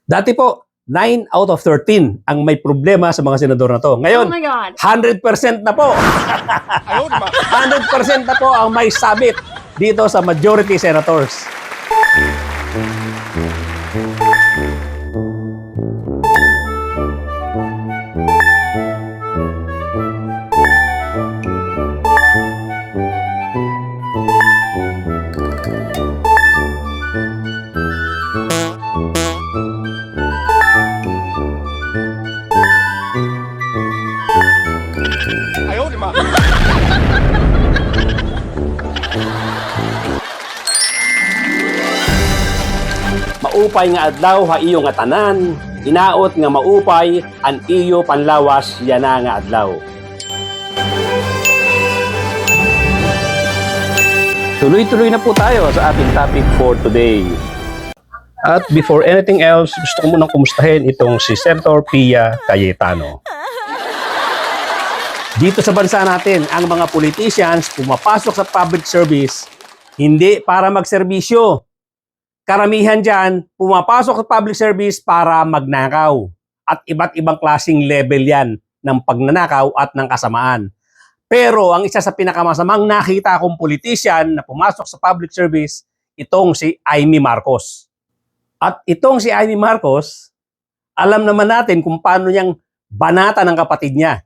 Dati po, 9 out of 13 ang may problema sa mga senador na to. Ngayon, Oh my God. 100% na po. 100% na po ang may sabit dito sa majority senators. Maupay nga adlaw ha iyo nga tanan, inaot nga maupay an iyo panlawas yana nga adlaw. Tuloy-tuloy na po tayo sa ating topic for today. At before anything else, gusto ko munang kumustahin itong si Senator Pia Cayetano. Dito sa bansa natin, ang mga politicians pumapasok sa public service hindi para magserbisyo. Karamihan dyan, pumapasok sa public service para magnakaw. At iba't ibang klaseng level yan ng pagnanakaw at ng kasamaan. Pero ang isa sa pinakamasamang nakita kong politician na pumasok sa public service, itong si Amy Marcos. At itong si Amy Marcos, alam naman natin kung paano niyang banata ng kapatid niya.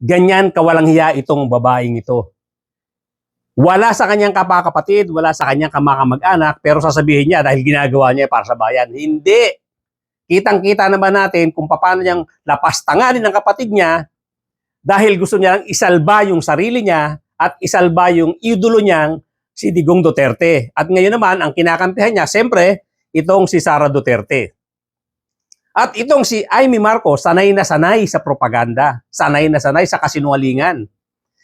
Ganyan kawalang hiya itong babaeng ito. Wala sa kanyang kapakapatid, wala sa kanyang kamakamag-anak, pero sasabihin niya dahil ginagawa niya para sa bayan. Hindi. Kitang-kita naman natin kung paano niyang lapastanganin ng kapatid niya dahil gusto niyang isalba yung sarili niya at isalba yung idolo niyang si Digong Duterte. At ngayon naman, ang kinakampihan niya, siyempre, itong si Sara Duterte. At itong si Amy Marcos, sanay na sanay sa propaganda, sanay na sanay sa kasinungalingan.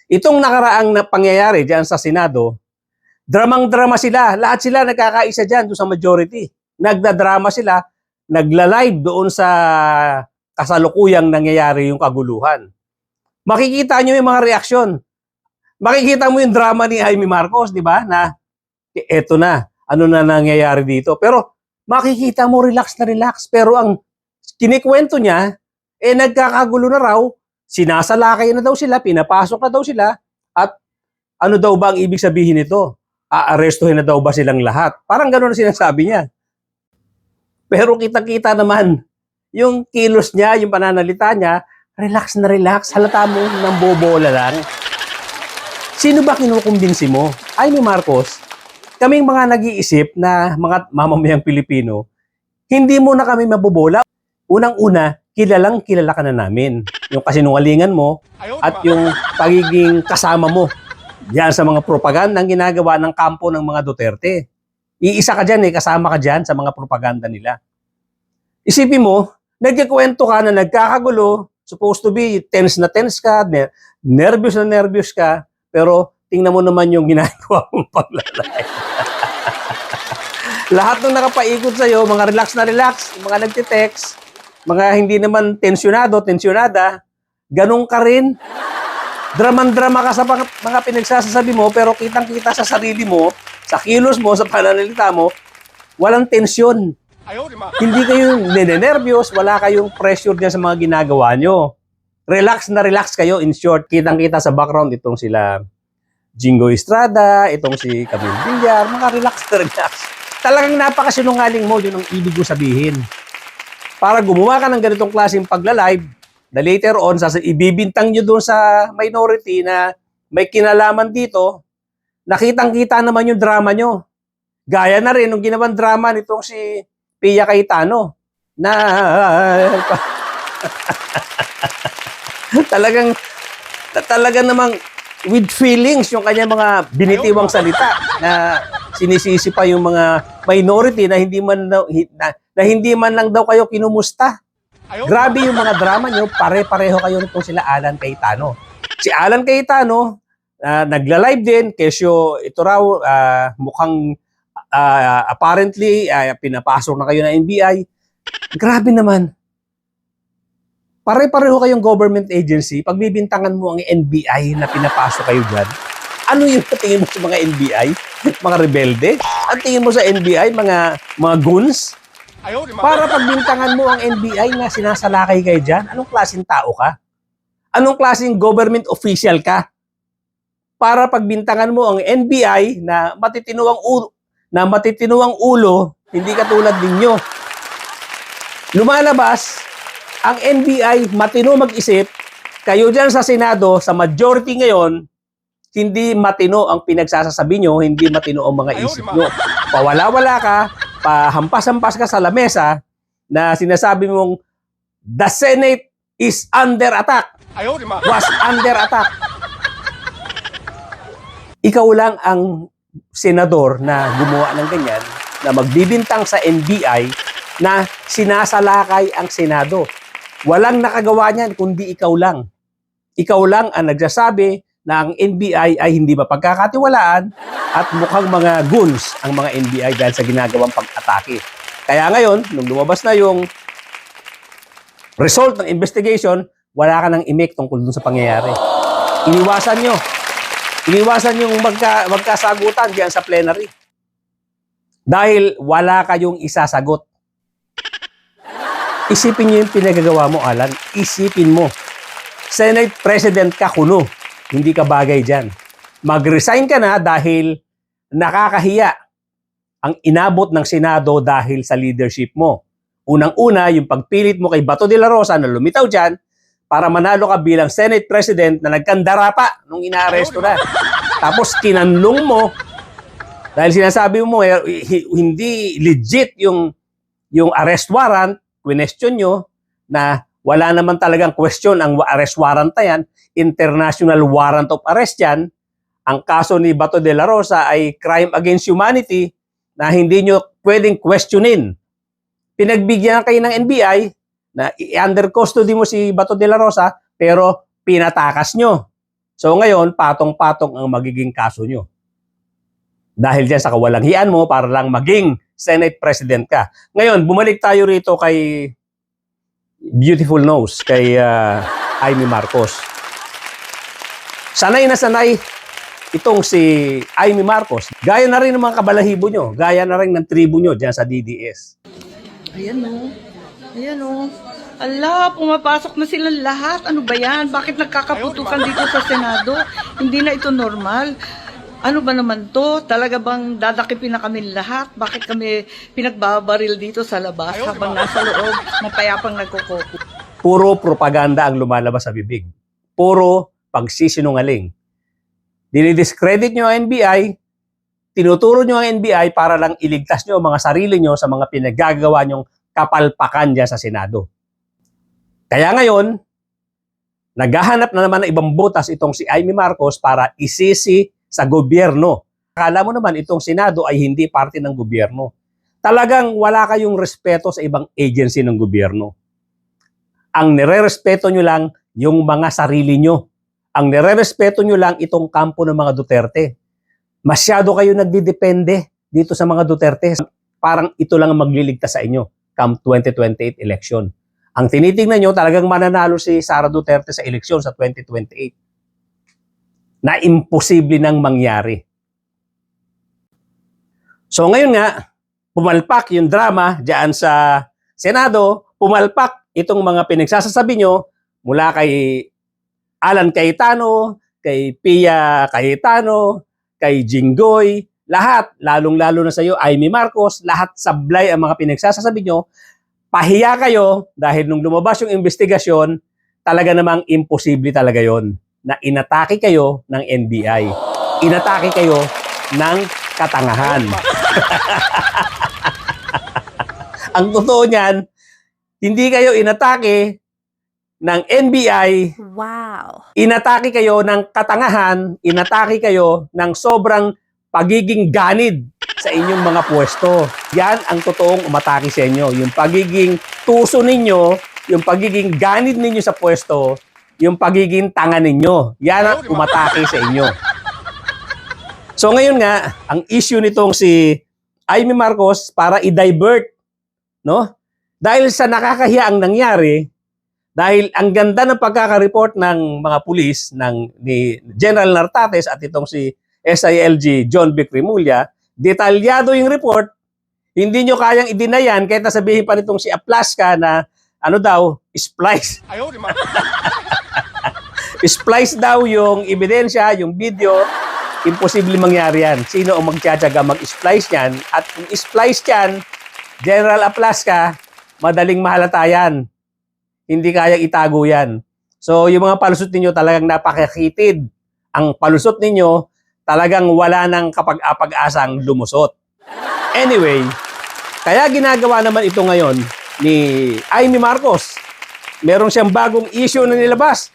Itong nakaraang na pangyayari diyan sa Senado, dramang-drama sila. Lahat sila nagkakaisa diyan doon sa majority. Nagdadrama sila, nagla-live doon sa kasalukuyang nangyayari yung kaguluhan. Makikita nyo yung mga reaksyon. Makikita mo yung drama ni Amy Marcos, di ba? Na eto na, ano na nangyayari dito. Pero makikita mo relax na relax. Pero ang kinikwento niya, nagkakagulo na raw. Sinasalakay na daw sila, pinapasok na daw sila, at ano daw ba ang ibig sabihin nito? Aarestuhin na daw ba silang lahat? Parang gano'n ang sinasabi niya. Pero kita-kita naman, yung kilos niya, yung pananalita niya, relax na relax, halata mo ng bobola lang. Sino ba kinukumbinsi mo? Amy Marcos, kaming mga nag-iisip na mga mamamayang Pilipino, hindi mo na kami mabobola. Unang-una, kilalang kilala ka na namin. Yung kasinungalingan mo at yung pagiging kasama mo diyan sa mga propaganda ang ginagawa ng kampo ng mga Duterte. Iisa ka dyan kasama ka dyan sa mga propaganda nila. Isipin mo, nagkikwento ka na nagkakagulo, supposed to be tense na tense ka, nervous na nervous ka, pero tingnan mo naman yung ginagawa mong paglalay. Lahat ng nakapaikot sa'yo, mga relax na relax, mga nagtitext, mga hindi naman tensyonado, tensyonada, ganun ka rin. Draman-drama ka sa mga pinagsasabi mo, pero kitang-kita sa sarili mo, sa kilos mo, sa pananalita mo, walang tensyon. Hindi kayo ninenervyos, wala kayong pressure dyan sa mga ginagawa nyo. Relax na relax kayo, in short. Kitang-kita sa background, itong sila Jingo Estrada, itong si Camille Villar, mga relax na relax. Talagang napakasinungaling mo, yun ang ibig ko sabihin. Para gumawa ka ng ganitong klaseng pagla-live, na later on, ibibintang nyo doon sa minority na may kinalaman dito, nakitang-kita naman yung drama nyo. Gaya na rin nung ginawang drama nitong si Pia Cayetano, na talagang namang with feelings yung kanyang mga binitiwang salita na sinisisi pa yung mga minority na hindi man lang daw kayo kinumusta. Grabe yung mga drama nyo, pare-pareho kayo nitong sila Alan Cayetano. Si Alan Cayetano, nagla-live din, kesyo ito raw, mukhang apparently, pinapasok na kayo ng NBI. Grabe naman. Pare-pareho kayong government agency, pagbibintangan mo ang NBI na pinapasok kayo dyan, ano yung tingin mo sa mga NBI? Mga rebelde? Ang tingin mo sa NBI, mga goons? Para pagbintangan mo ang NBI na sinasalakay kayo dyan, anong klaseng tao ka? Anong klaseng government official ka? Para pagbintangan mo ang NBI na matitinuang ulo, hindi katulad ninyo. Lumalabas, ang NBI matino mag-isip, kayo dyan sa Senado, sa majority ngayon, hindi matino ang pinagsasasabi nyo, hindi matino ang mga isip nyo. Pawala-wala ka, pahampas-hampas ka sa lamesa na sinasabi mong the Senate is under attack. Was under attack. Ikaw lang ang senador na gumawa ng ganyan, na magbibintang sa NBI na sinasalakay ang Senado. Walang nakagawa niyan kundi ikaw lang. Ikaw lang ang nagsasabi na ang NBI ay hindi mapagkakatiwalaan at mukhang mga goons ang mga NBI dahil sa ginagawang pag-atake. Kaya ngayon, nung lumabas na yung result ng investigation, wala ka nang imik tungkol dun sa pangyayari. Iniwasan nyo. Iniwasan yung magkasagutan diyan sa plenary. Dahil wala kayong isasagot. Isipin nyo yung pinagagawa mo, Alan. Isipin mo. Senate President ka kuno. Hindi ka bagay dyan. Mag-resign ka na dahil nakakahiya ang inabot ng Senado dahil sa leadership mo. Unang-una, yung pagpilit mo kay Bato de la Rosa na lumitaw dyan para manalo ka bilang Senate President na nagkandara pa nung inaaresto na. Tapos kinanlong mo dahil sinasabi mo hindi legit yung arrest warrant, question nyo na wala naman talagang question ang arrest warrant na yan, international warrant of arrest yan. Ang kaso ni Bato de la Rosa ay crime against humanity na hindi nyo pwedeng questionin. Pinagbigyan kayo ng NBI na under custody mo si Bato de la Rosa pero pinatakas nyo. So ngayon, patong-patong ang magiging kaso nyo. Dahil dyan sa kawalanghian mo para lang maging Senate President ka. Ngayon, bumalik tayo rito kay Beautiful Nose, kay Amy Marcos. Sanay na sanay itong si Amy Marcos. Gaya na rin ng mga kabalahibo nyo. Gaya na rin ng tribo nyo dyan sa DDS. Ayan o. Ayan o. Ala, pumapasok na silang lahat. Ano ba yan? Bakit nagkakaputukan dito sa Senado? Hindi na ito normal. Ano ba naman to? Talaga bang dadakipin na kami lahat? Bakit kami pinagbabaril dito sa labas habang nasa loob na payapang nagkukoko? Puro propaganda ang lumalabas sa bibig. Puro pagsisinungaling. Dinidiscredit nyo ang NBI, tinuturo nyo ang NBI para lang iligtas nyo ang mga sarili nyo sa mga pinagagawa nyong kapalpakan dyan sa Senado. Kaya ngayon, naghahanap na naman ng ibang butas itong si Amy Marcos para isisi sa gobyerno. Akala mo naman itong Senado ay hindi parte ng gobyerno. Talagang wala kayong respeto sa ibang agency ng gobyerno. Ang nire-respeto nyo lang yung mga sarili nyo. Ang nire-respeto nyo lang itong kampo ng mga Duterte. Masyado kayo nagdidepende dito sa mga Duterte. Parang ito lang ang magliligtas sa inyo come 2028 election. Ang tinitingnan nyo, talagang mananalo si Sara Duterte sa eleksyon sa 2028. Na imposible nang mangyari. So ngayon nga, pumalpak yung drama diyan sa Senado, pumalpak itong mga pinagsasasabi nyo mula kay Alan Cayetano, kay Pia Cayetano, kay Jinggoy, lahat, lalong-lalo na sa iyo, Amy Marcos, lahat sablay ang mga pinagsasasabi nyo. Pahiya kayo dahil nung lumabas yung investigasyon, talaga namang imposible talaga yon na inatake kayo ng NBI. Inatake kayo ng katangahan. Ang totoo niyan, hindi kayo inatake ng NBI. Wow. Inatake kayo ng katangahan, inatake kayo ng sobrang pagiging ganid sa inyong mga pwesto. Yan ang totoong umatake sa inyo. Yung pagiging tuso ninyo, yung pagiging ganid ninyo sa pwesto, yung pagiging tanga ninyo. Yan ang umatake sa inyo. So ngayon nga, ang issue nitong si Amy Marcos para i-divert, no? Dahil sa nakakahiya ang nangyari, dahil ang ganda ng pagkaka-report ng mga pulis ni General Nartates at itong si SILG John Vic Remulla, detalyado yung report, Hindi nyo kayang i-deny yan kahit nasabihin pa nitong si Aplaska na ano daw, splice. Splice daw yung ebidensya, yung video, imposible mangyari yan. Sino ang magtsatsaga mag-splice yan? At kung splice yan, General Aplaska, madaling mahalata yan. Hindi kayang itago yan. So, yung mga palusot ninyo talagang napakakitid. Ang palusot ninyo, talagang wala nang kapag-apag-asang lumusot. Anyway, kaya ginagawa naman ito ngayon ni Amy Marcos. Meron siyang bagong issue na nilabas.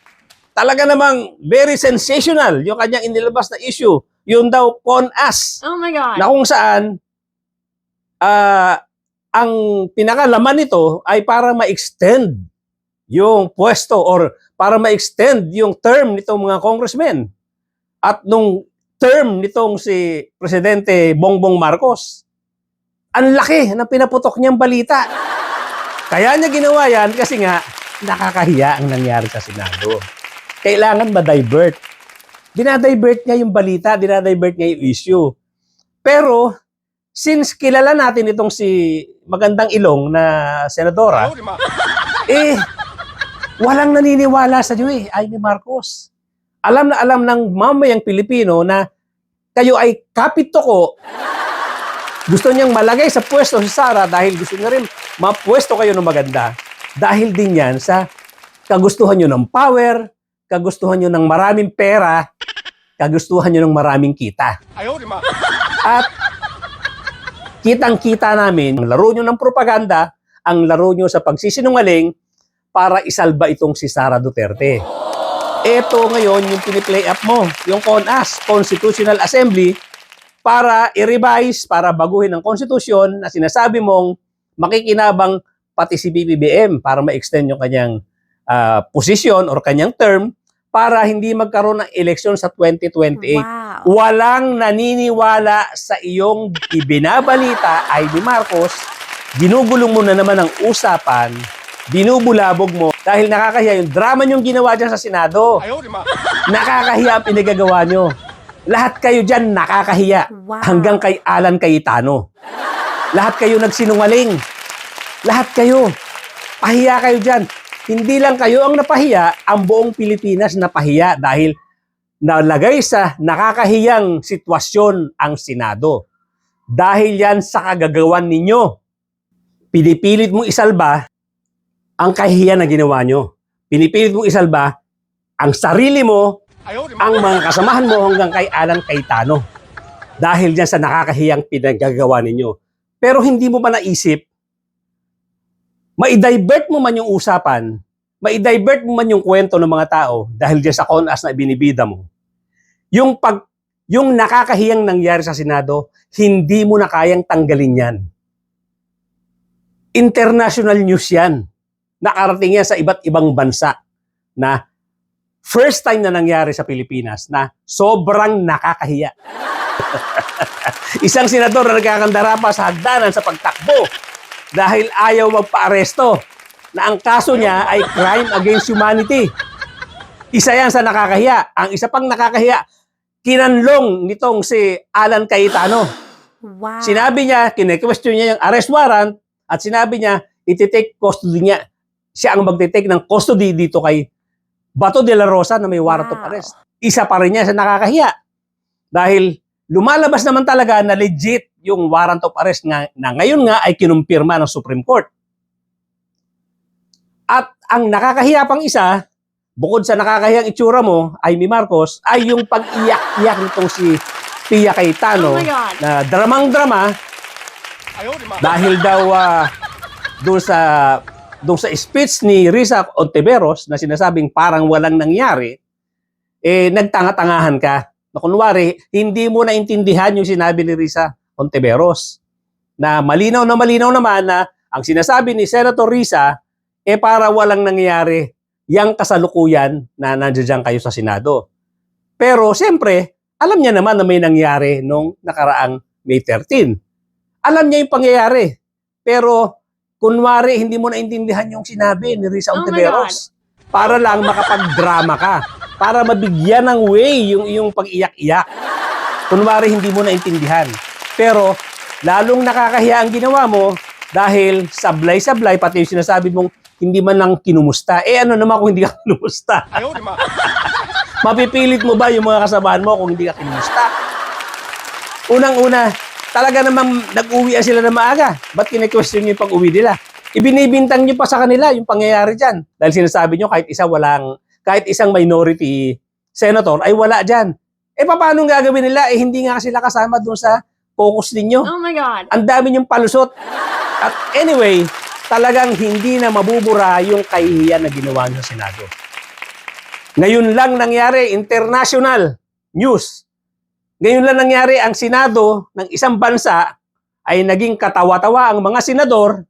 Talaga namang very sensational yung kanyang inilabas na issue. Yun daw, CONAS. Oh my God. Na kung saan, ang pinakalaman nito ay para ma-extend yung pwesto or para ma-extend yung term nitong mga congressmen. At nung term nitong si Presidente Bongbong Marcos, ang laki ng pinaputok niyang balita. Kaya niya ginawa yan kasi nga nakakahiya ang nangyari sa Senado. Kailangan ma-divert. Dinadivert niya yung balita, dinadivert niya yung issue. Pero, since kilala natin itong si Magandang Ilong na senadora, walang naniniwala sa iyo Amy Marcos. Alam na alam ng mamayang Pilipino na kayo ay kapitoko. Gusto niyang malagay sa pwesto si Sara dahil gusto niya rin mapwesto kayo ng maganda. Dahil din yan sa kagustuhan niyo ng power, kagustuhan niyo ng maraming pera, kagustuhan niyo ng maraming kita. At kitang-kita namin ang laro niyo ng propaganda, ang laro niyo sa pagsisinungaling para isalba itong si Sara Duterte. Ito ngayon yung piniplay up mo, yung CONAS, Constitutional Assembly, para i-revise, para baguhin ang konstitusyon na sinasabi mong makikinabang pati si BBM para ma-extend yung kanyang posisyon or kanyang term para hindi magkaroon ng eleksyon sa 2028. Wow. Walang naniniwala sa iyong ibinabalita, Amy Marcos. Ginugulong mo na naman ang usapan, binubulabog mo dahil nakakahiya yung drama niyong ginawa dyan sa Senado. Nakakahiya ang pinagagawa nyo. Lahat kayo dyan nakakahiya. Wow. Hanggang kay Alan Cayetano. Lahat kayo nagsinungaling. Lahat kayo. Pahiya kayo dyan. Hindi lang kayo ang napahiya, ang buong Pilipinas napahiya dahil nalagay sa nakakahiyang sitwasyon ang Senado. Dahil yan sa kagagawan ninyo. Pinipilit mong isalba ang kahihiyan na ginawa nyo. Pinipilit mong isalba ang sarili mo, ang mga kasamahan mo hanggang kay Alan Cayetano. Dahil dyan sa nakakahiyang pinagagawa ninyo. Pero hindi mo ba naisip, ma-divert mo man yung usapan, ma-divert mo man yung kwento ng mga tao dahil dyan sa CONAS na binibida mo, yung nakakahiyang nangyari sa Senado, hindi mo na kayang tanggalin yan. International news yan. Nakarating yan sa iba't ibang bansa na first time na nangyari sa Pilipinas na sobrang nakakahiya. Isang senador na nagkakandara pa sa hagdanan sa pagtakbo dahil ayaw magpa-aresto na ang kaso niya ay crime against humanity. Isa yan sa nakakahiya. Ang isa pang nakakahiya, kinanlong nitong si Alan Cayetano. Wow. Sinabi niya, kine-question niya yung arrest warrant at sinabi niya, iti-take custody niya. Siya ang magte-take ng custody dito kay Bato de la Rosa na may warrant of Wow. arrest. Isa pa rin niya sa nakakahiya. Dahil lumalabas naman talaga na legit yung warrant of arrest na ngayon nga ay kinumpirma ng Supreme Court. At ang nakakahiya pang isa, bukod sa nakakahiyang itsura mo, Amy Marcos, ay yung pag-iyak-iyak nitong si Pia Cayetano Oh my God. na dramang-drama dahil daw doon sa speech ni Risa Ontiveros na sinasabing parang walang nangyari, nagtanga-tangahan ka. Na kunwari, hindi mo naintindihan yung sinabi ni Risa Ontiveros. Na malinaw naman na ang sinasabi ni Senator Risa, para walang nangyari yang kasalukuyan na nandiyan kayo sa Senado. Pero siyempre, alam niya naman na may nangyari nung nakaraang May 13. Alam niya yung pangyayari. Pero kunwari, hindi mo naintindihan yung sinabi ni Risa Oh my Ontiveros. Para lang makapag-drama ka. Para mabigyan ng way yung iyong pag-iyak-iyak. Kunwari, hindi mo naintindihan. Pero, lalong nakakahiya ang ginawa mo dahil sablay-sablay, pati yung sinasabi mong hindi man lang kinumusta. Eh ano naman kung hindi ka kinumusta? Mapipilit mo ba yung mga kasamahan mo kung hindi ka kinumusta? Unang-una, talaga namang nag-uwi sila na maaga. Ba't kine-question nyo yung pag-uwi nila? Ibinibintang nyo pa sa kanila yung pangyayari dyan. Dahil sinasabi nyo kahit isang minority senator ay wala dyan. Eh paano gagawin nila? Eh hindi nga sila kasama dun sa focus ninyo. Oh my God. Ang dami niyong palusot. At anyway, talagang hindi na mabubura yung kahihiyan na ginawa niyo sa Senado. Ngayon lang nangyari, international news. Ngayon lang nangyari ang Senado ng isang bansa ay naging katawa-tawa ang mga senador,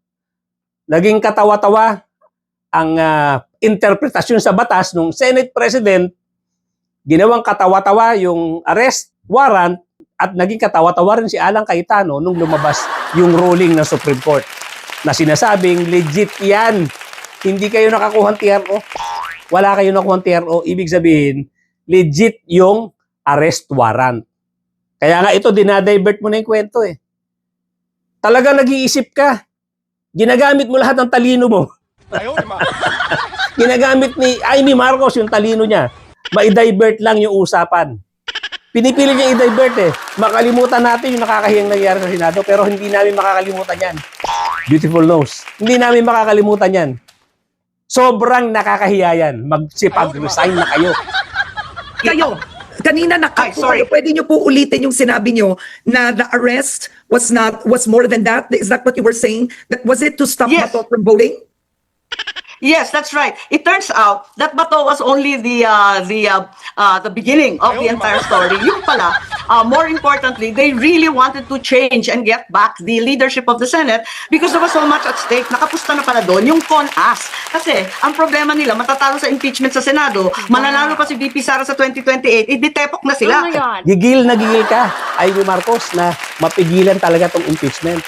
naging katawa-tawa ang interpretasyon sa batas ng Senate President, ginawang katawa-tawa yung arrest warrant, at naging katawa-tawa rin si Alan Cayetano nung lumabas yung ruling ng Supreme Court na sinasabing legit yan. Hindi kayo nakakuha ng TRO. Wala kayo nakuha ng TRO. Ibig sabihin, legit yung arrest warrant. Kaya nga ito, dinadivert mo na yung kwento eh. Talagang nag-iisip ka. Ginagamit mo lahat ng talino mo. Ginagamit ni Amy Marcos yung talino niya. Ma-divert lang yung usapan. Pinipili niya i-divert eh. Makalimutan natin yung nakakahiyang nangyari sa Senado, pero hindi namin makakalimutan yan. Beautiful nose. Hindi namin makakalimutan yan. Sobrang nakakahiya yan. Magsipag-resign na kayo. Kayo, kanina sorry. pwede nyo po ulitin yung sinabi nyo na the arrest was more than that? Is that what you were saying? That was it to stop Yes. Bato from voting? Yes, that's right. It turns out that Bato was only the beginning of the entire story. Yung pala, more importantly, they really wanted to change and get back the leadership of the Senate because there was so much at stake. Nakapusta na pala doon yung CONAS. Kasi ang problema nila, matatalo sa impeachment sa Senado, mananalo pa si VP Sara sa 2028, iditepok na sila. Oh my God. Gigil na gigil ka, Amy Marcos, na mapigilan talaga tong impeachment.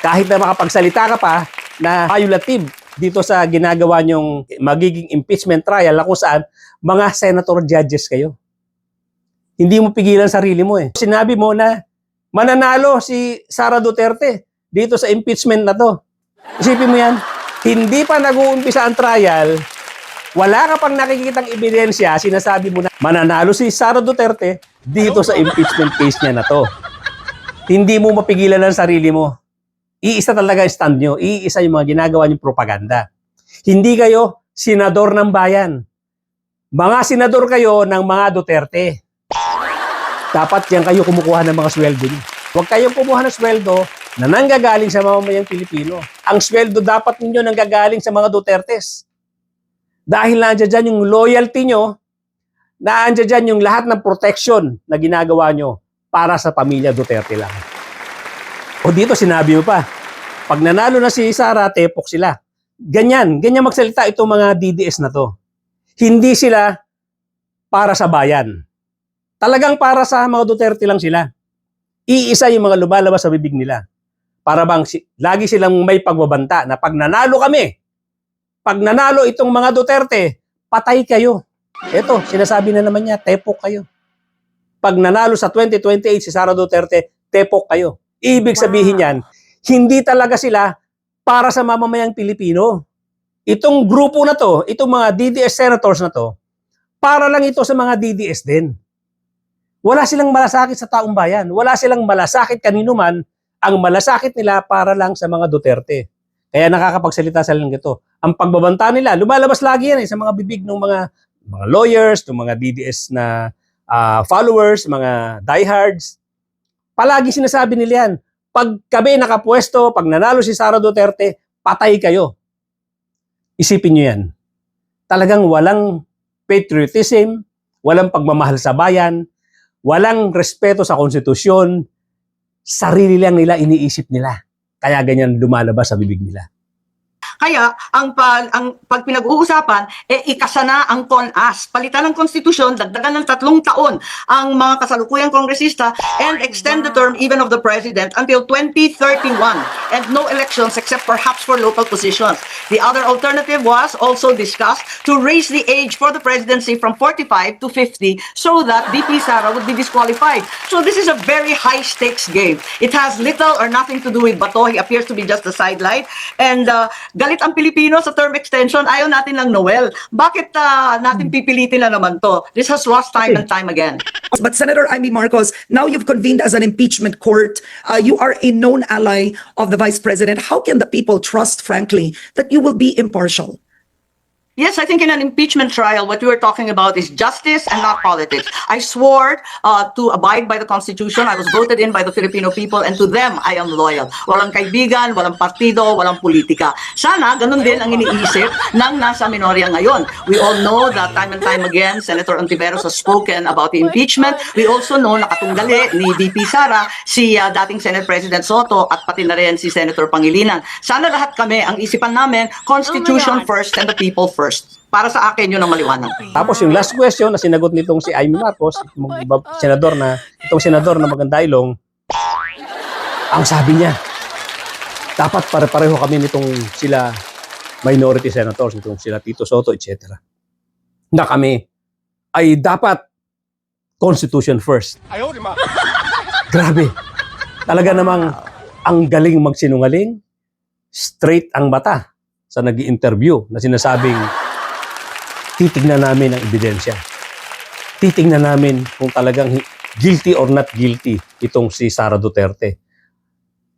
Kahit na makapagsalita ka pa na violative dito sa ginagawa nyong magiging impeachment trial na kung saan mga senator judges kayo. Hindi mo pigilan sarili mo eh. Sinabi mo na mananalo si Sara Duterte dito sa impeachment na to. Isipin mo yan, hindi pa nag-uumpisa ang trial, wala ka pang nakikitang ebidensya, sinasabi mo na mananalo si Sara Duterte dito sa impeachment case niya na to. Hindi mo mapigilan ang sarili mo. Iisa talaga yung stand nyo. Iisa yung mga ginagawa nyong propaganda. Hindi kayo senador ng bayan. Mga senador kayo ng mga Duterte. Dapat yan kayo kumukuha ng mga sweldo nyo. Huwag kayong kumuha ng sweldo na nanggagaling sa mamamayang Pilipino. Ang sweldo dapat ninyo nanggagaling sa mga Dutertes. Dahil nandiyan dyan yung loyalty nyo, nandiyan dyan yung lahat ng protection na ginagawa nyo para sa pamilya Duterte lang. O dito sinabi mo pa, pag nanalo na si Sara, tepok sila. Ganyan magsalita itong mga DDS na to. Hindi sila para sa bayan. Talagang para sa mga Duterte lang sila. Iisa yung mga lumalabas sa bibig nila. Para bang lagi silang may pagbabanta na pag nanalo kami, pag nanalo itong mga Duterte, patay kayo. Ito, sinasabi na naman niya, tepok kayo. Pag nanalo sa 2028 si Sara Duterte, tepok kayo. Ibig sabihin yan, hindi talaga sila para sa mamamayang Pilipino. Itong grupo na to, itong mga DDS senators na to, para lang ito sa mga DDS din. Wala silang malasakit sa taong bayan. Wala silang malasakit kanino man. Ang malasakit nila para lang sa mga Duterte. Kaya nakakapagsalita sila ng ito. Ang pagbabanta nila, lumalabas lagi yan sa mga bibig ng mga lawyers, ng mga DDS na followers, mga diehards. Palagi sinasabi nila yan, pag kami nakapwesto, pag nanalo si Sara Duterte, patay kayo. Isipin nyo yan. Talagang walang patriotism, walang pagmamahal sa bayan, walang respeto sa konstitusyon, sarili lang nila iniisip nila. Kaya ganyan lumalabas sa bibig nila. Kaya ang pag pinag-uusapan, ikasa na ang CONAS. Palitan ng konstitusyon, dagdagan ng 3 taon ang mga kasalukuyang kongresista and extend the term even of the president until 2031 and no elections except perhaps for local positions. The other alternative was also discussed to raise the age for the presidency from 45 to 50 so that VP Sara would be disqualified. So this is a very high stakes game. It has little or nothing to do with Bato. He appears to be just a sidelight. And galit ang Pilipino sa term extension. Ayaw natin ng Noel. Bakit natin pipilitin na naman to? This has lost time and time again. But Senator Amy Marcos, now you've convened as an impeachment court. You are a known ally of the Vice President. How can the people trust, frankly, that you will be impartial? Yes, I think in an impeachment trial, what we were talking about is justice and not politics. I swore to abide by the Constitution. I was voted in by the Filipino people, and to them, I am loyal. Walang kaibigan, walang partido, walang politika. Sana, ganun din ang iniisip ng nasa minorya ngayon. We all know that time and time again, Senator Ontiveros has spoken about the impeachment. We also know nakatunggali ni VP Sara, si dating Senate President Soto, at pati na rin si Senator Pangilinan. Sana lahat kami, ang isipan namin, Constitution first and the people first. Para sa akin, yun ang maliwanag. Tapos yung last question na sinagot nitong si Amy Marcos, itong senador na maganda-ilong, ang sabi niya, dapat pare-pareho kami nitong sila minority senators, nitong sila Tito Soto, etc. Na kami ay dapat Constitution first. Grabe. Talaga namang ang galing magsinungaling, straight ang mata sa nag-i-interview na sinasabing titignan namin ang ebidensya. Titignan namin kung talagang guilty or not guilty itong si Sara Duterte.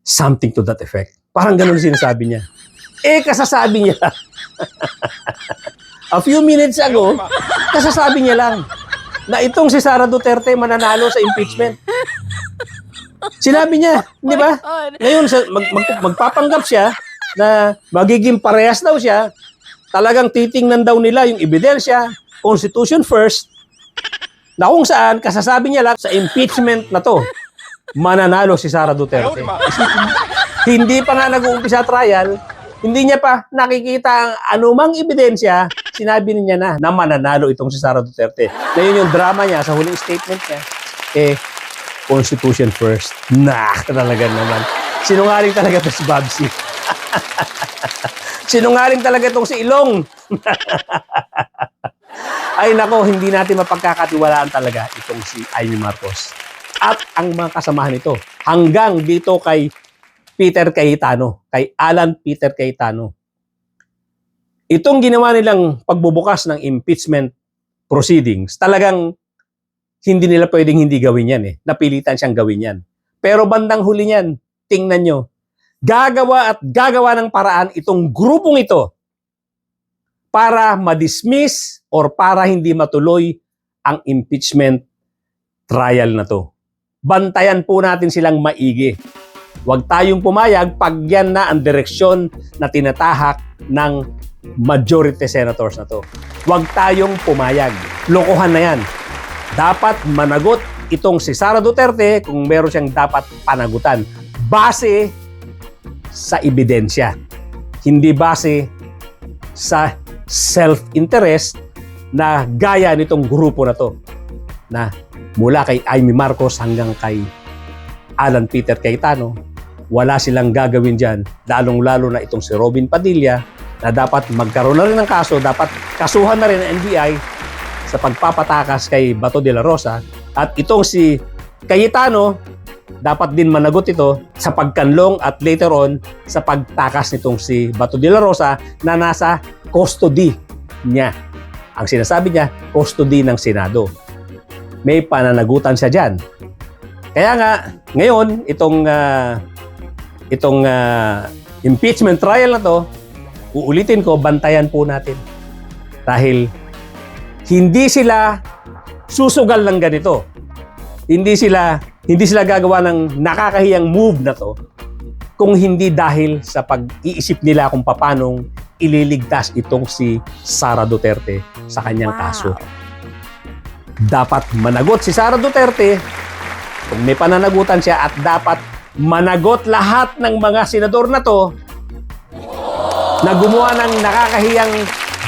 Something to that effect. Parang ganun sinasabi niya. Kasasabi niya. A few minutes ago, kasasabi niya lang na itong si Sara Duterte mananalo sa impeachment. Sinabi niya, di ba? Ngayon, magpapanggap siya na magiging parehas daw siya, talagang titingnan daw nila yung ebidensya, Constitution first, na kung saan, kasasabi niya lang, sa impeachment na to, mananalo si Sara Duterte. Hindi pa nga nag-uumpisa trial, hindi niya pa nakikita ang anumang ebidensya, sinabi niya na mananalo itong si Sara Duterte. Ngayon yung drama niya sa huling statement niya, Constitution first. Talaga naman. Sinungaling talaga ito si Babsi. Sinungaling talaga itong si Ilong. Ay nako, hindi natin mapagkakatiwalaan talaga itong si Amy Marcos. At ang mga kasamahan nito, hanggang dito kay Peter Cayetano, kay Alan Peter Cayetano. Itong ginawa nilang pagbubukas ng impeachment proceedings, talagang hindi nila pwedeng hindi gawin yan eh. Napilitan siyang gawin yan. Pero bandang huli niyan, tingnan nyo, gagawa at gagawa ng paraan itong grupong ito para ma-dismiss or para hindi matuloy ang impeachment trial na to. Bantayan po natin silang maigi. Huwag tayong pumayag pag yan na ang direksyon na tinatahak ng majority senators na to. Huwag tayong pumayag. Lokohan na yan. Dapat managot itong si Sara Duterte kung meron siyang dapat panagutan. Base sa ebidensya. Hindi base sa self-interest na gaya nitong grupo na to. Na mula kay Amy Marcos hanggang kay Alan Peter Cayetano, wala silang gagawin dyan, lalong-lalo na itong si Robin Padilla, na dapat magkaroon na rin ng kaso, dapat kasuhan na rin ng NBI sa pagpapatakas kay Bato de la Rosa, at itong si Cayetano, dapat din managot ito sa pagkanlong at later on sa pagtakas nitong si Bato de la Rosa na nasa custody niya. Ang sinasabi niya, custody ng Senado. May pananagutan siya dyan. Kaya nga, ngayon, itong impeachment trial na to, uulitin ko, bantayan po natin. Dahil hindi sila susugal ng ganito. Hindi sila gagawa ng nakakahiyang move na to kung hindi dahil sa pag-iisip nila kung paanong ililigtas itong si Sara Duterte sa kanyang kaso. Dapat managot si Sara Duterte kung may pananagutan siya, at dapat managot lahat ng mga senador na to na gumawa ng nakakahiyang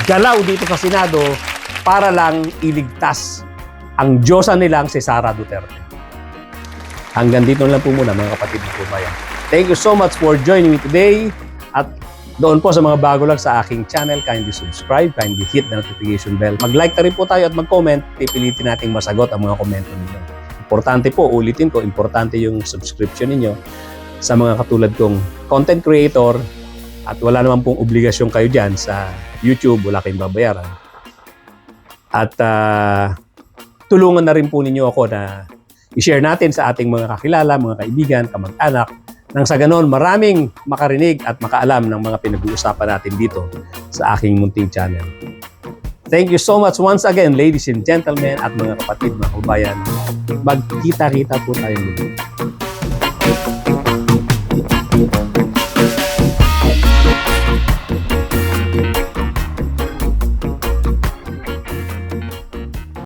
galaw dito sa Senado para lang iligtas ang Diyosa nilang si Sara Duterte. Hanggang dito lang po muna mga kapatid ng bayan. Thank you so much for joining me today. At doon po sa mga bago lang sa aking channel, kindly subscribe, kindly hit the notification bell. Mag-like na rin po tayo at mag-comment. Pipilitin nating masagot ang mga komento ninyo. Importante po, ulitin ko, importante yung subscription ninyo sa mga katulad kong content creator at wala naman pong obligasyon kayo dyan sa YouTube, wala kayong babayaran. At tulungan na rin po ninyo ako na i-share natin sa ating mga kakilala, mga kaibigan, kamag-anak, nang sa ganon maraming makarinig at makaalam ng mga pinag-uusapan natin dito sa aking munting channel. Thank you so much once again, ladies and gentlemen at mga kapatid, mga kabayan. Magkita-kita po tayo muli.